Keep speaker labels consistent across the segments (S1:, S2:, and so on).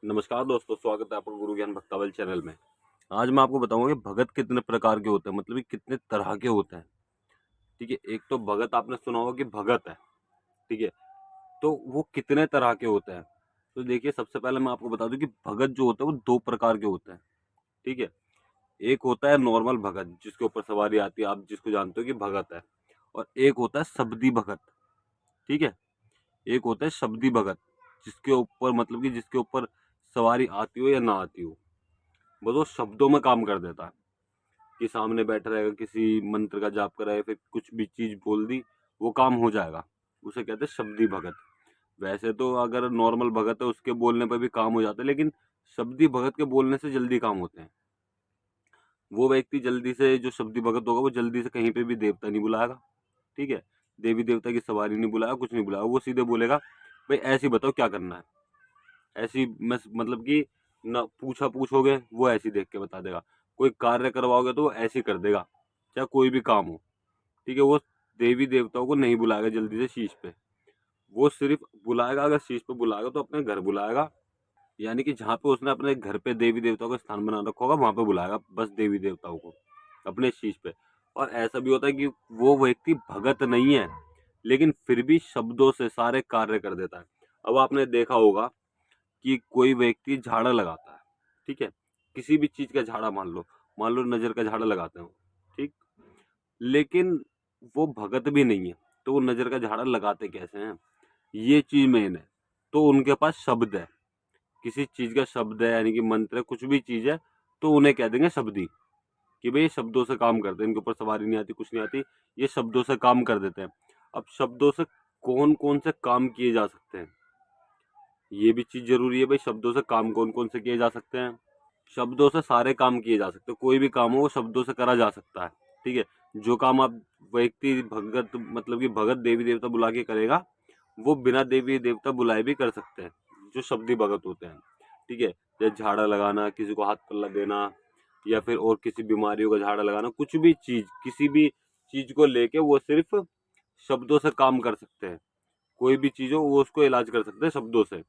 S1: नमस्कार दोस्तों, स्वागत है आपका गुरु ज्ञान भक्तावल चैनल में। आज मैं आपको बताऊंगा कि भगत कितने प्रकार के होते हैं, मतलब कि कितने तरह के होते हैं। ठीक है, एक तो भगत आपने सुना होगा कि भगत है। ठीक है, तो वो कितने तरह के होते हैं। तो देखिए, सबसे पहले मैं आपको बता दूं कि भगत जो होते हैं वो दो प्रकार के होते हैं। ठीक है, एक होता है नॉर्मल भगत जिसके ऊपर सवारी आती है, आप जिसको जानते हो कि भगत है। और एक होता है शब्दी भगत। ठीक है, एक होता है शब्दी भगत जिसके ऊपर मतलब कि जिसके ऊपर सवारी आती हो या ना आती हो, बस वो शब्दों में काम कर देता है। कि सामने बैठा रहेगा, किसी मंत्र का जाप कराए, फिर कुछ भी चीज बोल दी, वो काम हो जाएगा। उसे कहते हैं शब्दी भगत। वैसे तो अगर नॉर्मल भगत है उसके बोलने पर भी काम हो जाता है, लेकिन शब्दी भगत के बोलने से जल्दी काम होते हैं। वो व्यक्ति जल्दी से, जो शब्दी भगत होगा, वो जल्दी से कहीं पे भी देवता नहीं बुलाएगा। ठीक है, देवी देवता की सवारी नहीं बुलाएगा, कुछ नहीं बुलाएगा। वो सीधे बोलेगा, भाई ऐसे बताओ क्या करना है। ऐसी मैं मतलब कि ना पूछा पूछोगे वो ऐसी देख के बता देगा, कोई कार्य करवाओगे तो वो ऐसे कर देगा, चाहे कोई भी काम हो। ठीक है, वो देवी देवताओं को नहीं बुलाएगा जल्दी से शीश पे। वो सिर्फ बुलाएगा, अगर शीश पे बुलाएगा तो अपने घर बुलाएगा। यानी कि जहाँ पे उसने अपने घर पे देवी देवताओं का स्थान बना रखा होगा वहां पे बुलाएगा, बस देवी देवताओं को अपने शीश पे। और ऐसा भी होता है कि वो व्यक्ति भगत नहीं है, लेकिन फिर भी शब्दों से सारे कार्य कर देता है। अब आपने देखा होगा कि कोई व्यक्ति झाड़ा लगाता है। ठीक है, किसी भी चीज का झाड़ा, मान लो नजर का झाड़ा लगाते हो। ठीक, लेकिन वो भगत भी नहीं है, तो वो नजर का झाड़ा लगाते कैसे हैं, ये चीज मेन है। तो उनके पास शब्द है, किसी चीज का शब्द है, यानी कि मंत्र है, कुछ भी चीज है, तो उन्हें कह देंगे शब्दी। कि भाई ये शब्दों से काम करते हैं, इनके ऊपर सवारी नहीं आती, कुछ नहीं आती, ये शब्दों से काम कर देते हैं। अब शब्दों से कौन कौन से काम किए जा सकते हैं, ये भी चीज जरूरी है। भाई शब्दों से काम कौन कौन से किए जा सकते हैं। शब्दों से सारे काम किए जा सकते हैं, कोई भी काम हो वो शब्दों से करा जा सकता है। ठीक है, जो काम आप व्यक्ति भगत मतलब कि भगत देवी देवता बुला के करेगा, वो बिना देवी देवता बुलाए भी कर सकते हैं, जो शब्दी भगत होते हैं। ठीक है, जैसे झाड़ा लगाना, किसी को हाथ पल्ला देना, या फिर और किसी बीमारियों का झाड़ा लगाना, कुछ भी चीज, किसी भी चीज को लेके वो सिर्फ शब्दों से काम कर सकते हैं। कोई भी चीज हो वो उसको इलाज कर सकते हैं शब्दों से।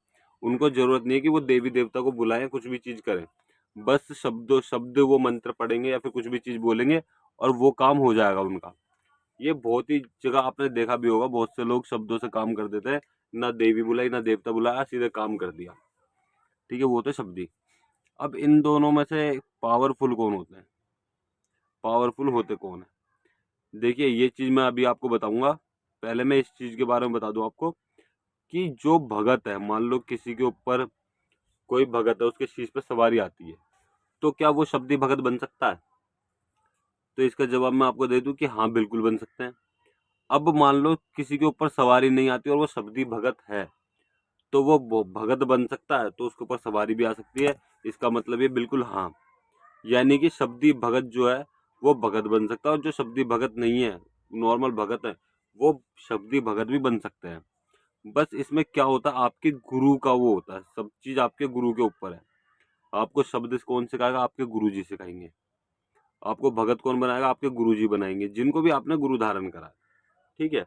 S1: उनको जरूरत नहीं है कि वो देवी देवता को बुलाएं, कुछ भी चीज करें। बस शब्द वो मंत्र पढ़ेंगे या फिर कुछ भी चीज बोलेंगे और वो काम हो जाएगा उनका। ये बहुत ही जगह आपने देखा भी होगा, बहुत से लोग शब्दों से काम कर देते हैं। ना देवी बुलाई ना देवता बुलाया, सीधे काम कर दिया। ठीक है, वो होते शब्दी। अब इन दोनों में से पावरफुल कौन होते हैं, पावरफुल होते कौन है। देखिए, ये चीज मैं अभी आपको बताऊंगा। पहले मैं इस चीज के बारे में बता दूं आपको कि जो भगत है, मान लो किसी के ऊपर कोई भगत है, उसके शीश पे सवारी आती है, तो क्या वो शब्दी भगत बन सकता है। तो इसका जवाब मैं आपको दे दूं कि हाँ, बिल्कुल बन सकते हैं। अब मान लो किसी के ऊपर सवारी नहीं आती और वो शब्दी भगत है, तो वो भगत बन सकता है, तो उसके ऊपर सवारी भी आ सकती है। इसका मतलब ये बिल्कुल हाँ। यानी कि शब्दी भगत जो है वो भगत बन सकता है, और जो शब्दी भगत नहीं है, नॉर्मल भगत है, वो शब्दी भगत भी बन सकते हैं। बस इसमें क्या होता है, आपके गुरु का वो होता है, सब चीज आपके गुरु के ऊपर है। आपको शब्द कौन सिखाएगा, आपके गुरुजी सिखाएंगे। आपको भगत कौन बनाएगा, आपके गुरुजी बनाएंगे, जिनको भी आपने गुरु धारण करा है। ठीक है,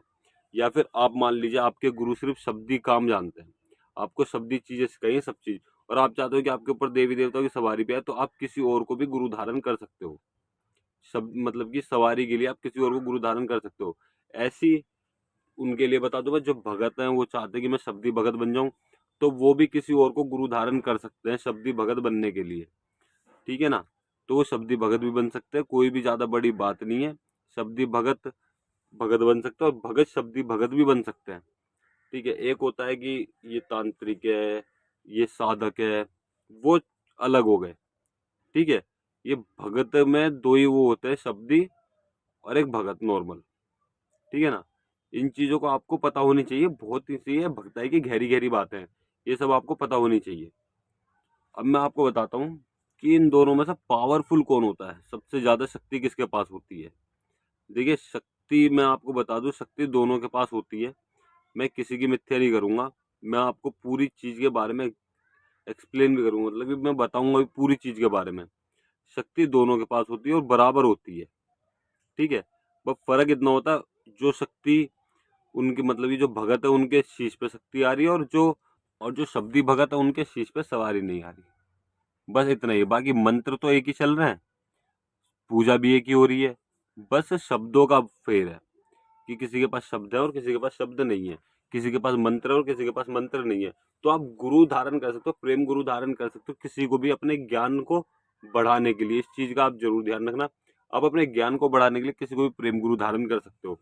S1: या फिर आप मान लीजिए आपके गुरु सिर्फ शब्दी काम जानते हैं, आपको शब्दी चीजें सिखाइए, सब चीज, और आप चाहते हो कि आपके ऊपर देवी देवताओं की सवारी पे है, तो आप किसी और को भी गुरु धारण कर सकते हो। शब्द मतलब कि सवारी के लिए आप किसी और को गुरु धारण कर सकते हो। ऐसी उनके लिए बता दो, जो भगत हैं वो चाहते हैं कि मैं शब्दी भगत बन जाऊं, तो वो भी किसी और को गुरु धारण कर सकते हैं शब्दी भगत बनने के लिए। ठीक है ना, तो वो शब्दी भगत भी बन सकते हैं, कोई भी ज्यादा बड़ी बात नहीं है। शब्दी भगत भगत बन सकते हैं, और भगत शब्दी भगत भी बन सकते हैं। ठीक है, एक होता है कि ये तांत्रिक है, ये साधक है, वो अलग हो गए। ठीक है, ये भगत में दो ही वो होते हैं, शब्दी और एक भगत नॉर्मल। ठीक है ना, इन चीजों को आपको पता होनी चाहिए, बहुत ही सी है भक्ताई की गहरी गहरी बातें हैं, ये सब आपको पता होनी चाहिए। अब मैं आपको बताता हूँ कि इन दोनों में से पावरफुल कौन होता है, सबसे ज्यादा शक्ति किसके पास होती है। देखिए, शक्ति मैं आपको बता दूं, शक्ति दोनों के पास होती है। मैं किसी की मिथ्या नहीं करूंगा, मैं आपको पूरी चीज के बारे में एक्सप्लेन भी करूंगा, मतलब कि मैं बताऊंगा भी पूरी चीज के बारे में। शक्ति दोनों के पास होती है और बराबर होती है। ठीक है, बस फर्क इतना होता है, जो शक्ति उनकी मतलब ये जो भगत है उनके शीश पे शक्ति आ रही है, और जो और जो शब्दी भगत है उनके शीश पे सवारी नहीं आ रही। बस इतना ही, बाकी मंत्र तो एक ही चल रहे हैं, पूजा भी एक ही हो रही है, बस शब्दों का फेर है कि किसी के पास शब्द है और किसी के पास शब्द नहीं है, किसी के पास मंत्र है और किसी के पास मंत्र नहीं है। तो आप गुरु धारण कर सकते हो, प्रेम गुरु धारण कर सकते हो किसी को भी अपने ज्ञान को बढ़ाने के लिए। इस चीज का आप जरूर ध्यान रखना, आप अपने ज्ञान को बढ़ाने के लिए किसी को भी प्रेम गुरु धारण कर सकते हो।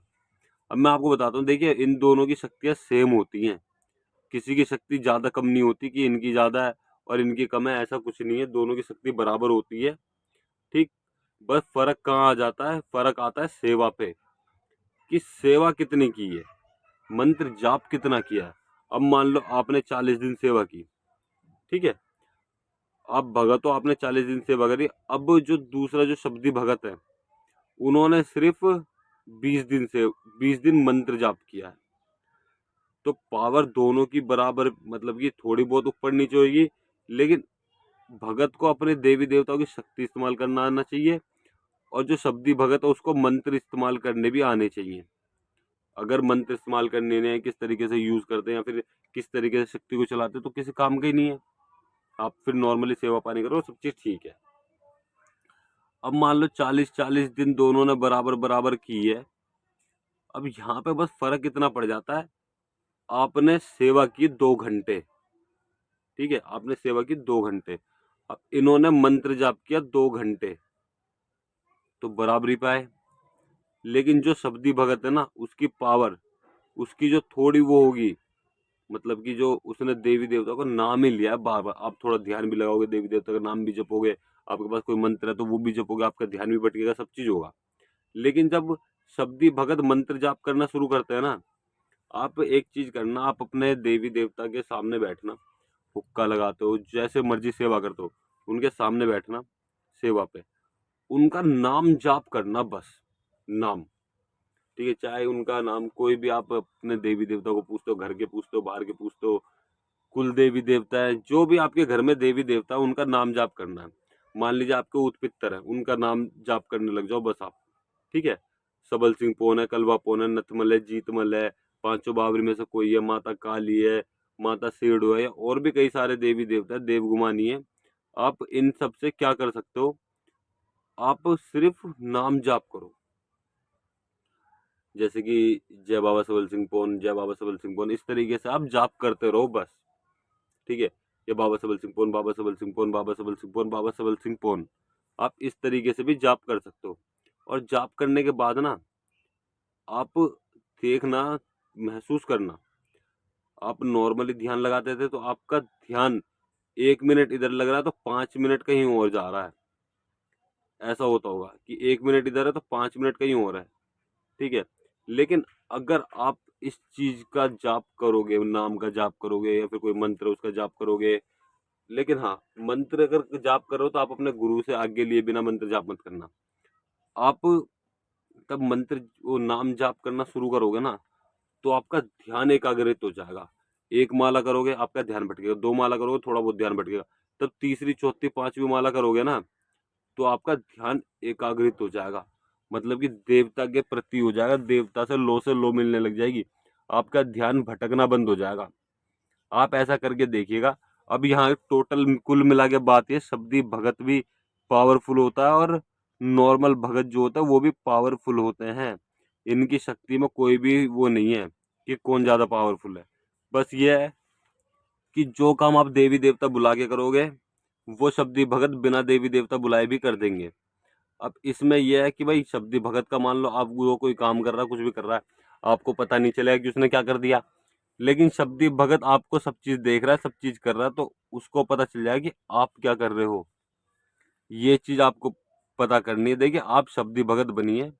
S1: अब मैं आपको बताता हूँ, देखिए इन दोनों की शक्तियां सेम होती हैं, किसी की शक्ति ज्यादा कम नहीं होती कि इनकी ज्यादा है और इनकी कम है, ऐसा कुछ नहीं है, दोनों की शक्ति बराबर होती है। ठीक, बस फर्क कहाँ आ जाता है, फर्क आता है सेवा पे, कि सेवा कितनी की है, मंत्र जाप कितना किया है। अब मान लो आपने 40 दिन सेवा की, ठीक है, आप भगत हो, आपने 40 दिन सेवा करी। अब जो दूसरा जो शब्दी भगत है, उन्होंने सिर्फ 20 दिन मंत्र जाप किया है। तो पावर दोनों की बराबर, मतलब कि थोड़ी बहुत ऊपर नीचे होगी, लेकिन भगत को अपने देवी देवताओं की शक्ति इस्तेमाल करना आना चाहिए, और जो शब्दी भगत है उसको मंत्र इस्तेमाल करने भी आने चाहिए। अगर मंत्र इस्तेमाल करने नहीं, किस तरीके से यूज करते हैं या फिर किस तरीके से शक्ति को चलाते हैं, तो किसी काम का ही नहीं है। आप फिर नॉर्मली सेवा पानी करो, सब चीज ठीक है। अब मान लो 40 दिन दोनों ने बराबर बराबर की है। अब यहाँ पे बस फर्क इतना पड़ जाता है, आपने सेवा की 2 घंटे, ठीक है, आपने सेवा की 2 घंटे, अब इन्होंने मंत्र जाप किया 2 घंटे, तो बराबरी पे आए। लेकिन जो शब्दी भगत है ना, उसकी पावर, उसकी जो थोड़ी वो होगी, मतलब कि जो उसने देवी देवता का नाम ही लिया है बार बार, आप थोड़ा ध्यान भी लगाओगे, देवी देवता का नाम भी जपोगे, आपके पास कोई मंत्र है तो वो भी जपोगे, आपका ध्यान भी भटकेगा, सब चीज होगा। लेकिन जब शब्दी भगत मंत्र जाप करना शुरू करते हैं ना, आप एक चीज करना, आप अपने देवी देवता के सामने बैठना, हुक्का लगाते हो, जैसे मर्जी सेवा करते हो, उनके सामने बैठना सेवा पे, उनका नाम जाप करना, बस नाम, ठीक है, चाहे उनका नाम कोई भी, आप अपने देवी देवता को पूछते हो, घर के पूछते हो, बाहर के पूछते हो, कुल देवी देवता है, जो भी आपके घर में देवी देवता है उनका नाम जाप करना है। मान लीजिए आपके उत्पितर है, उनका नाम जाप करने लग जाओ बस आप, ठीक है। सबल सिंह पौन है, कलवा पौन है, नथमल है, जीतमल है, पांचों बावरी में से कोई है, माता काली है, माता शेड़ो है, और भी कई सारे देवी देवता है, देवगुमानी है। आप इन सब से क्या कर सकते हो, आप सिर्फ नाम जाप करो, जैसे कि जय बाबा सबल सिंह पौन, जय बाबा सबल सिंह पौन, इस तरीके से आप जाप करते रहो बस, ठीक है। ये बाबा सबल सिंह पौन, बाबा सबल सिंह पौन, बाबा सबल सिंह पौन, बाबा सबल सिंह पौन, आप इस तरीके से भी जाप कर सकते हो। और जाप करने के बाद ना, आप देखना, महसूस करना, आप नॉर्मली ध्यान लगाते थे तो आपका ध्यान 1 मिनट इधर लग रहा है तो 5 मिनट कहीं और जा रहा है, ऐसा होता होगा कि 1 मिनट इधर है तो 5 मिनट कहीं और है, ठीक है। लेकिन अगर आप इस चीज का जाप करोगे, नाम का जाप करोगे या फिर कोई मंत्र उसका जाप करोगे, लेकिन हाँ, मंत्र अगर जाप करो तो आप अपने गुरु से आगे लिए बिना मंत्र जाप मत करना। आप तब मंत्र वो नाम जाप करना शुरू करोगे ना, तो आपका ध्यान एकाग्रित हो जाएगा। एक माला करोगे आपका ध्यान भटकेगा, 2 माला करोगे थोड़ा बहुत ध्यान भटकेगा, तब तीसरी चौथी पांचवी माला करोगे ना, तो आपका ध्यान एकाग्रित हो जाएगा, मतलब कि देवता के प्रति हो जाएगा, देवता से लो मिलने लग जाएगी, आपका ध्यान भटकना बंद हो जाएगा। आप ऐसा करके देखिएगा। अब यहाँ टोटल कुल मिला के बात ये, शब्दी भगत भी पावरफुल होता है और नॉर्मल भगत जो होता है वो भी पावरफुल होते हैं। इनकी शक्ति में कोई भी वो नहीं है कि कौन ज्यादा पावरफुल है। बस ये है कि जो काम आप देवी देवता बुला के करोगे, वो शब्दी भगत बिना देवी देवता बुलाए भी कर देंगे। अब इसमें यह है कि भाई शब्दी भगत का मान लो आप वो कोई काम कर रहा है, कुछ भी कर रहा है, आपको पता नहीं चलेगा कि उसने क्या कर दिया, लेकिन शब्दी भगत आपको सब चीज देख रहा है, सब चीज कर रहा है, तो उसको पता चल जाएगा कि आप क्या कर रहे हो। ये चीज आपको पता करनी है। देखिए आप शब्दी भगत बनिए,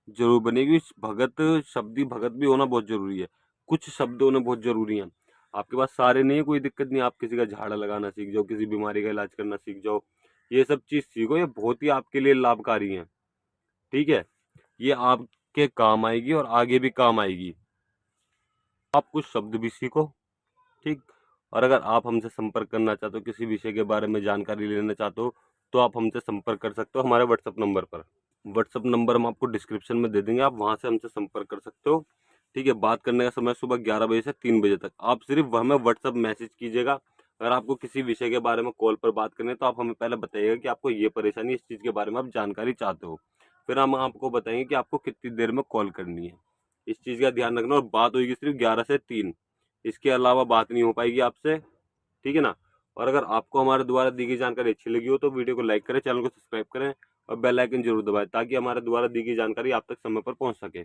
S1: जरूर बनेगी भगत, शब्दी भगत भी होना बहुत जरूरी है, कुछ शब्द होने बहुत जरूरी है। आपके पास सारे नहीं है, कोई दिक्कत नहीं, आप किसी का झाड़ा लगाना सीख जाओ, किसी बीमारी का इलाज करना सीख जाओ, ये सब चीज सीखो, ये बहुत ही आपके लिए लाभकारी है, ठीक है। ये आपके काम आएगी और आगे भी काम आएगी। आप कुछ शब्द भी सीखो, ठीक। और अगर आप हमसे संपर्क करना चाहते हो, किसी विषय के बारे में जानकारी लेना चाहते हो, तो आप हमसे संपर्क कर सकते हो हमारे व्हाट्सएप नंबर पर। व्हाट्सएप नंबर हम आपको डिस्क्रिप्शन में दे देंगे, आप वहां से हमसे संपर्क कर सकते हो, ठीक है। बात करने का समय सुबह 11 बजे से 3 बजे तक। आप सिर्फ हमें व्हाट्सअप मैसेज कीजिएगा। अगर आपको किसी विषय के बारे में कॉल पर बात करनी है तो आप हमें पहले बताइएगा कि आपको ये परेशानी, इस चीज़ के बारे में आप जानकारी चाहते हो। फिर हम आपको बताएंगे कि आपको कितनी देर में कॉल करनी है। इस चीज़ का ध्यान रखना। और बात होगी सिर्फ 11 से 3, इसके अलावा बात नहीं हो पाएगी आपसे, ठीक है ना। और अगर आपको हमारे द्वारा दी गई जानकारी अच्छी लगी हो तो वीडियो को लाइक करें, चैनल को सब्सक्राइब करें और बेल आइकन जरूर दबाएं ताकि हमारे द्वारा दी गई जानकारी आप तक समय पर पहुंच सके।